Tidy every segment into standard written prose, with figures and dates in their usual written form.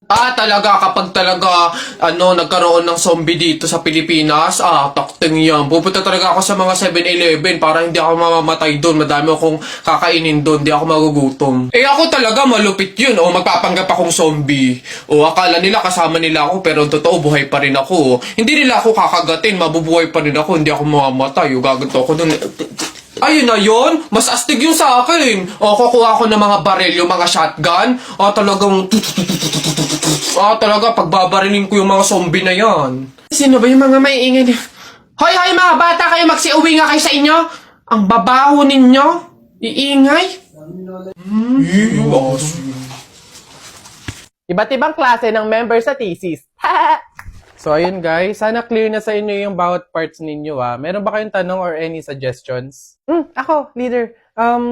Talaga, kapag talaga, nagkaroon ng zombie dito sa Pilipinas, takting yan. Pupunta talaga ako sa mga 7-Eleven para hindi ako mamamatay doon. Madami akong kakainin doon, hindi ako magugutom. Ako talaga, malupit yun. Magpapanggap akong zombie. Akala nila kasama nila ako, pero totoo, buhay pa rin ako. Hindi nila ako kakagatin, mabubuhay pa rin ako, hindi ako mamamatay. Gaganto ako doon. Ayun na yun, mas astig yung sa akin. Kukuha ko ng mga baril, yung mga shotgun. Talaga, pagbabarilin ko yung mga zombie na yan. Sino ba yung mga maiingay niya? Hoy, mga bata, kayo magsiuwi nga kayo sa inyo. Ang babaho ninyo. Iingay. Iba't ibang klase ng members sa thesis. So, ayun guys. Sana clear na sa inyo yung bawat parts ninyo Meron ba kayong tanong or any suggestions? Ako, leader.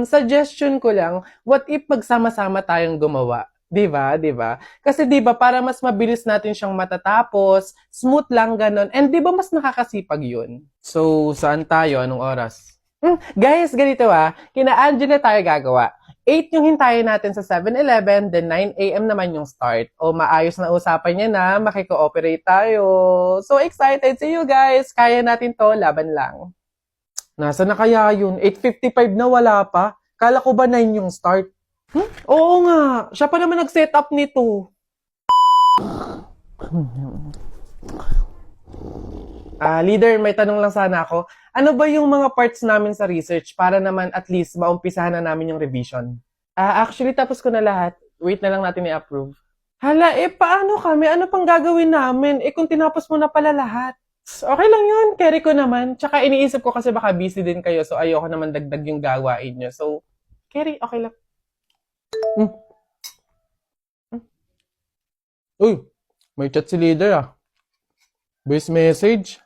Suggestion ko lang, what if magsama-sama tayong gumawa? Diba? Kasi diba, para mas mabilis natin siyang matatapos, smooth lang ganon, and diba mas nakakasipag yun? So, saan tayo? Anong oras? Guys, ganito kina Angela tayo gagawa. 8 yung hintayin natin sa 7-Eleven, then 9 a.m. naman yung start. Maayos na usapan niya na, makikooperate tayo. So excited! See you guys! Kaya natin to, laban lang. Nasa na kaya yun? 8:55 na wala pa? Kala ko ba 9 yung start? Oo nga, siya pa naman nag-set up nito. Leader, may tanong lang sana ako. Ano ba yung mga parts namin sa research para naman at least maumpisahan na namin yung revision? Actually, tapos ko na lahat. Wait na lang natin i-approve. Hala, paano kami? Ano pang gagawin namin? Kung tinapos mo na pala lahat. Okay lang yun, carry ko naman. Tsaka iniisip ko kasi baka busy din kayo, so ayoko naman dagdag yung gawain nyo. So, carry, okay lang. Uy, may chat si leader Voice message.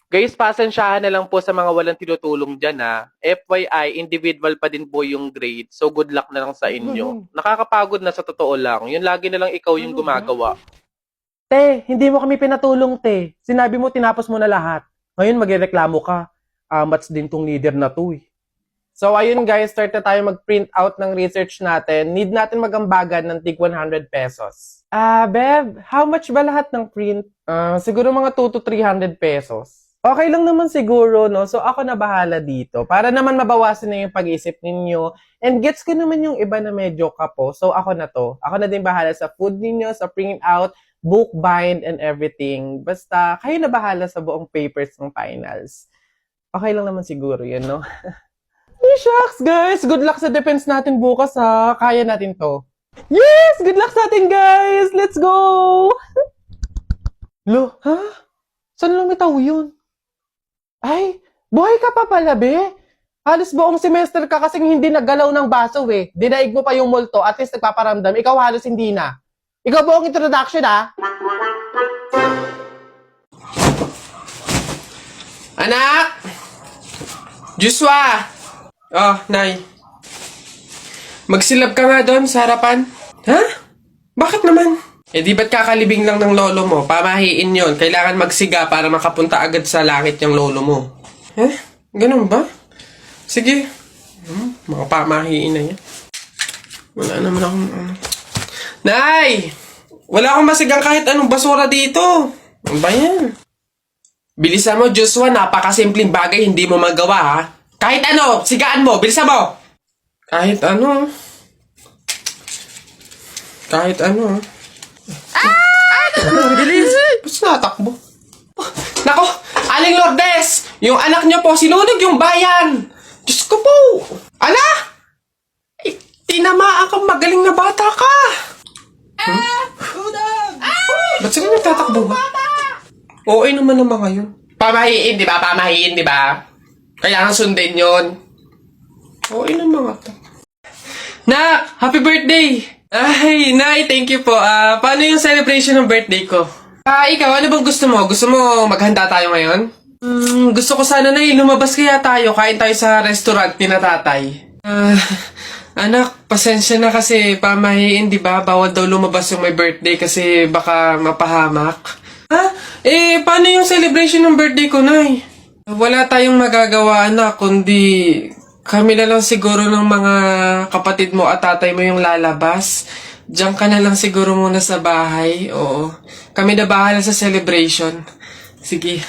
Guys, pasensyahan na lang po sa mga walang tinutulong dyan FYI, individual pa din po yung grade. So good luck na lang sa inyo. Nakakapagod na sa totoo lang. Yun lagi na lang ikaw yung gumagawa. Te, hindi mo kami pinatulong, te. Sinabi mo tinapos mo na lahat. Ngayon magreklamo ka. Mats din tong leader na to So ayun guys, start na tayo mag-print out ng research natin. Need natin magambagan ng tig 100 pesos. Bev, how much ba lahat ng print? Siguro mga 2 to 300 pesos. Okay lang naman siguro, no? So ako na bahala dito. Para naman mabawasan na yung pag-iisip ninyo. And gets ko naman yung iba na medyo kapo. So ako na to. Ako na din bahala sa food ninyo, sa print out, book bind, and everything. Basta kayo na bahala sa buong papers ng finals. Okay lang naman siguro yun, no? Shucks, guys! Good luck sa defense natin bukas, Kaya natin to. Yes! Good luck sa atin, guys! Let's go! Lo, Saan lumitaw yun? Ay, buhay ka pa pala, be? Halos buong semester ka kasing hindi naggalaw ng baso, Dinaig mo pa yung multo, at least nagpaparamdam. Ikaw halos hindi na. Ikaw buong introduction, Anak! Joshua! Nay. Magsilab ka nga doon sa harapan. Bakit naman? Di ba't kakalibing lang ng lolo mo? Pamahiin yon. Kailangan magsiga para makapunta agad sa langit yung lolo mo. Ganun ba? Sige. Mga pamahiin na yan. Wala naman akong Nay! Wala akong masigang kahit anong basura dito. Ano ba yan? Bilisan mo, Joshua. Napakasimpleng bagay, hindi mo magawa, Kahit ano, sigaan mo, bilisan mo! Kahit ano. Bilis! Ba't natakbo? Nako! Aling Lourdes! Yung anak niyo po, sinunog yung bayan! Diyos ko po! Tinamaan kang magaling na bata ka! Ba't sila nagtatakbo ba? Oo naman ang mga yun. Pamahiin, di ba? Kaya nga sundin yun. Oo ng mga to. Nak! Happy birthday! Ay, Nay, thank you po. Paano yung celebration ng birthday ko? Ikaw, ano bang gusto mo? Gusto mo maghanda tayo ngayon? Gusto ko sana, Nay, lumabas kaya tayo. Kain tayo sa restaurant ni na tatay. Anak, pasensya na kasi pamahiin, di ba? Bawal daw lumabas yung may birthday kasi baka mapahamak. Paano yung celebration ng birthday ko, Nay? Wala tayong magagawa, anak, kundi kami na lang siguro ng mga kapatid mo at tatay mo yung lalabas. Diyan ka na lang siguro muna sa bahay. Oo. Kami na bahala sa celebration. Sige.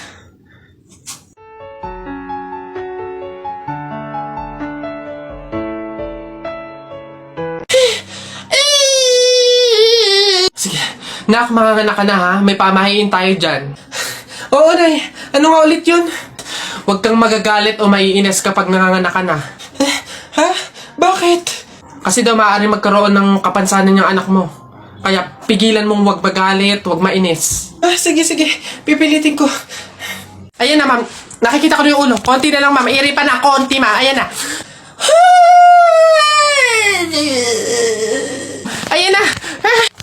Sige. Nak, manganganak ka na ha. May pamahiin tayo dyan. Oo, Nay. Ano nga ulit yun? Huwag kang magagalit o maiinis kapag nanganganak ka na. Ha? Bakit? Kasi daw maaari magkaroon ng kapansanan yung anak mo. Kaya pigilan mong huwag magalit, huwag mainis. Sige, sige. Pipilitin ko. Ayan na, ma'am. Nakikita ko na yung ulo. Konti na lang, ma'am. Iri pa na. Konti, ma. Ayan na. Ayan na.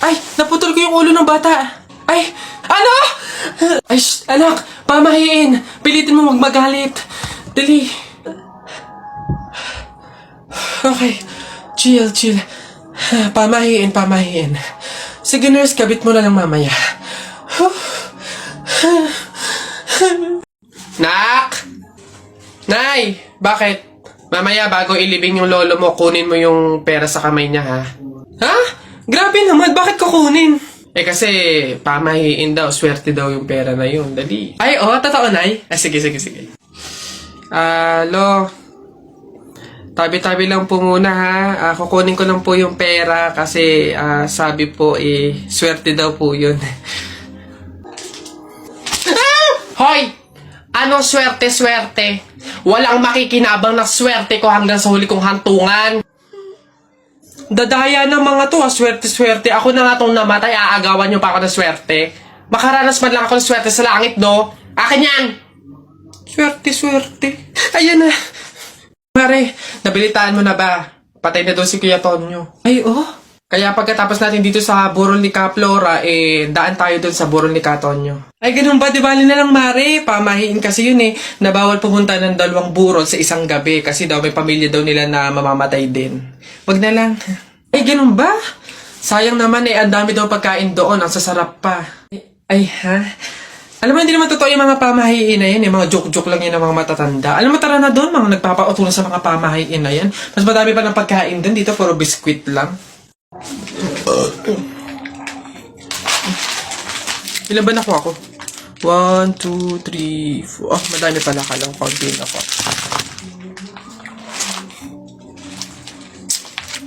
Ay, naputol ko yung ulo ng bata. Ay, ano? Ay, anak. Pamahiin. Pilitin mo huwag magalit. Dali. Okay. Chill, chill. Pamahiin, pamahiin. Sige, nurse, kabit mo na lang mamaya. Nak! Nay! Bakit? Mamaya, bago ilibing yung lolo mo, kunin mo yung pera sa kamay niya, ha? Ha? Grabe naman, bakit kukunin? Kasi, pamahiin daw, swerte daw yung pera na yun. Dali. Ay, totoo, Nay? Sige, sige, sige. Lo, tabi-tabi lang po muna ha. Kukunin ko lang po yung pera kasi sabi po swerte daw po yun. Hoy! Anong swerte-swerte? Walang makikinabang na swerte ko hanggang sa huli kong hantungan. Dadaya ng mga to swerte-swerte. Ako na nga tong namatay, aagawan nyo pa ako ng swerte. Makaranas man lang ako ng swerte sa langit, no? Akin yan! Swerte-swerte. Ayan na. Mare, nabilitaan mo na ba? Patay na doon si Kuya Tonyo. Ay, Kaya pagkatapos natin dito sa burol ni Ka Flora, daan tayo doon sa burol ni Ka Tonyo. Ay, ganun ba? Di bali na lang, Mare. Pamahiin kasi yun na bawal pumunta ng 2 burol sa isang gabi kasi daw may pamilya daw nila na mamamatay din. Wag na lang. Ay, ganun ba? Sayang naman ang dami daw pagkain doon. Ang sasarap pa. Ay, ha? Alam mo, hindi naman totoo yung mga pamahiin na yan. Yung mga joke-joke lang yan ng mga matatanda. Alam mo, tara na doon. Mga nagpapautulan sa mga pamahiin na yan. Mas madami pa ng pagkain doon. Dito, puro biskwit lang. Ilan ba nakuha ko? 1, 2, 3, 4. Madami pala ka lang. Kaunti na ako.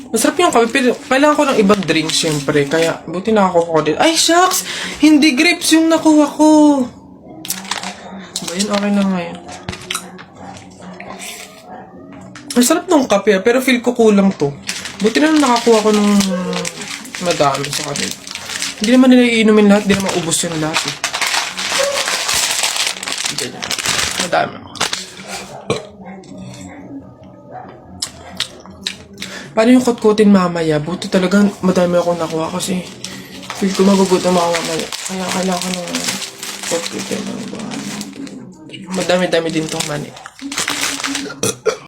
Masarap yung kape, pero kailangan ko ng ibang drink syempre. Kaya, buti nakakuha ko din. Ay, shucks! Hindi grapes yung nakuha ko. Ba yun? Okay na nga yun. Masarap nung kape, pero feel ko kulang to. Buti na nakakuha ko ng madami sa kanila. Hindi naman nila iinumin lahat, hindi naman ubos yung lahat. Ganyan. Madami ako. Paano yung kutkutin mamaya? Buti talagang madami akong nakuha kasi feel ko magugutom ako mamaya. Kaya kailangan ko ng kutkutin. Madami-dami din itong mani.